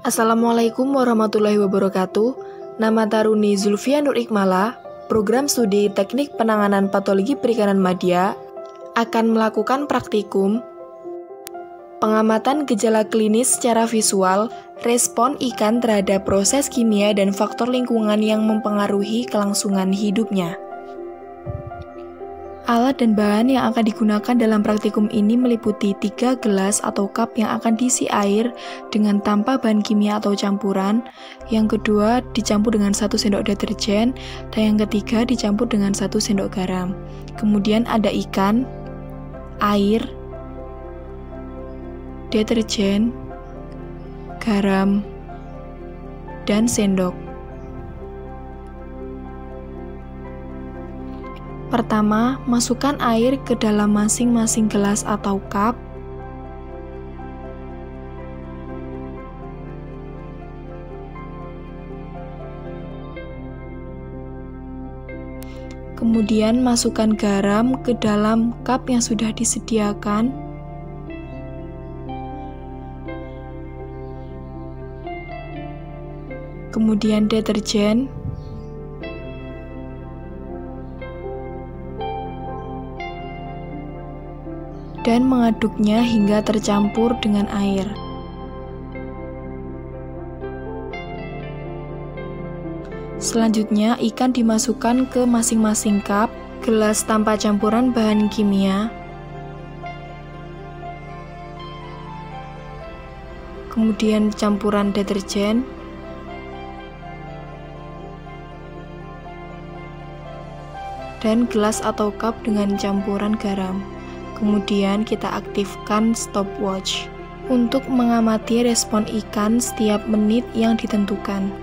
Assalamualaikum warahmatullahi wabarakatuh. Nama Taruni Zulfia Nur Ikmala, program studi Teknik Penanganan Patologi Perikanan Madya, akan melakukan praktikum pengamatan gejala klinis secara visual, respon ikan terhadap proses kimia dan faktor lingkungan yang mempengaruhi kelangsungan hidupnya. Alat dan bahan yang akan digunakan dalam praktikum ini meliputi 3 gelas atau cup yang akan diisi air dengan tanpa bahan kimia atau campuran, yang kedua dicampur dengan 1 sendok deterjen, dan yang ketiga dicampur dengan 1 sendok garam. Kemudian ada ikan, air, deterjen, garam, dan sendok. Pertama, masukkan air ke dalam masing-masing gelas atau cup. Kemudian masukkan garam ke dalam cup yang sudah disediakan. Kemudian deterjen. Dan mengaduknya hingga tercampur dengan air. Selanjutnya, ikan dimasukkan ke masing-masing cup, gelas tanpa campuran bahan kimia. Kemudian campuran deterjen. Dan gelas atau cup dengan campuran garam. Kemudian kita aktifkan stopwatch untuk mengamati respon ikan setiap menit yang ditentukan.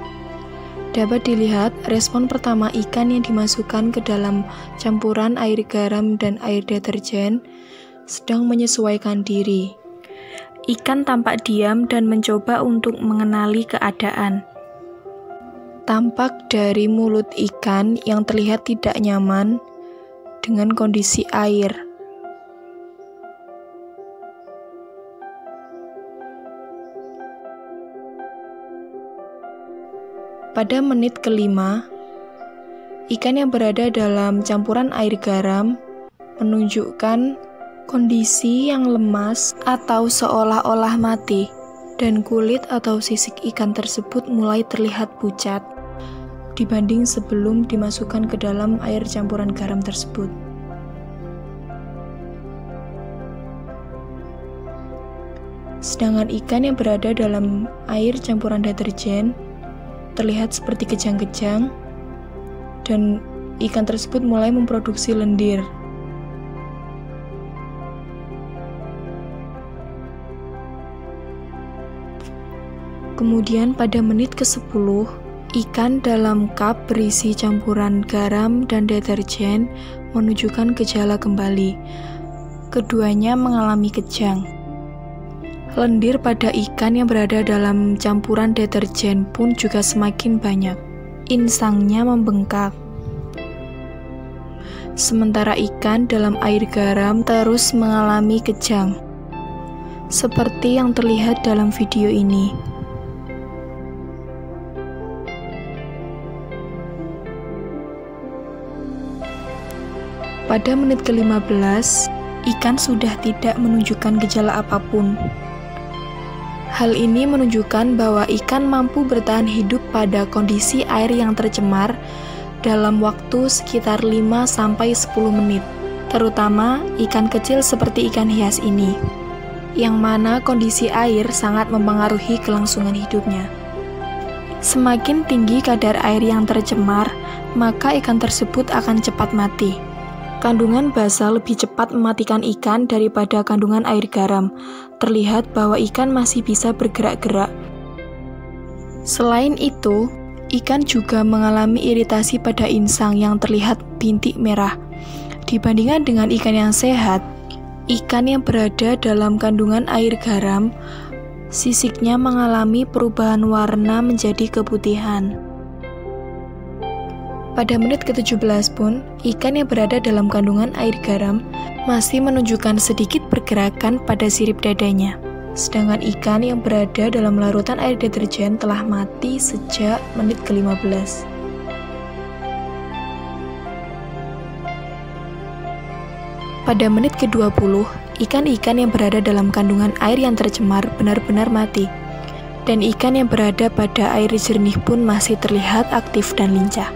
Dapat dilihat respon pertama ikan yang dimasukkan ke dalam campuran air garam dan air deterjen sedang menyesuaikan diri. Ikan tampak diam dan mencoba untuk mengenali keadaan. Tampak dari mulut ikan yang terlihat tidak nyaman dengan kondisi air. Pada menit kelima, ikan yang berada dalam campuran air garam menunjukkan kondisi yang lemas atau seolah-olah mati, dan kulit atau sisik ikan tersebut mulai terlihat pucat dibanding sebelum dimasukkan ke dalam air campuran garam tersebut. Sedangkan ikan yang berada dalam air campuran deterjen terlihat seperti kejang-kejang, dan ikan tersebut mulai memproduksi lendir. Kemudian pada menit ke-10, ikan dalam cup berisi campuran garam dan deterjen menunjukkan gejala kembali. Keduanya mengalami kejang. Lendir pada ikan yang berada dalam campuran deterjen pun juga semakin banyak. Insangnya membengkak. Sementara ikan dalam air garam terus mengalami kejang, seperti yang terlihat dalam video ini. Pada menit ke-15, ikan sudah tidak menunjukkan gejala apapun. Hal ini menunjukkan bahwa ikan mampu bertahan hidup pada kondisi air yang tercemar dalam waktu sekitar 5-10 menit, terutama ikan kecil seperti ikan hias ini, yang mana kondisi air sangat mempengaruhi kelangsungan hidupnya. Semakin tinggi kadar air yang tercemar, maka ikan tersebut akan cepat mati. Kandungan basa lebih cepat mematikan ikan daripada kandungan air garam. Terlihat bahwa ikan masih bisa bergerak-gerak. Selain itu, ikan juga mengalami iritasi pada insang yang terlihat bintik merah. Dibandingkan dengan ikan yang sehat, ikan yang berada dalam kandungan air garam, sisiknya mengalami perubahan warna menjadi keputihan. Pada menit ke-17 pun, ikan yang berada dalam kandungan air garam masih menunjukkan sedikit pergerakan pada sirip dadanya. sedangkan ikan yang berada dalam larutan air deterjen telah mati sejak menit ke-15. Pada menit ke-20, ikan-ikan yang berada dalam kandungan air yang tercemar benar-benar mati, dan ikan yang berada pada air jernih pun masih terlihat aktif dan lincah.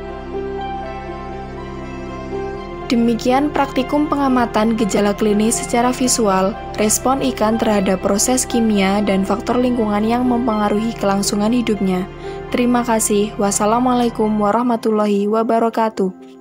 Demikian praktikum pengamatan gejala klinis secara visual, respon ikan terhadap proses kimia dan faktor lingkungan yang mempengaruhi kelangsungan hidupnya. Terima kasih. Wassalamualaikum warahmatullahi wabarakatuh.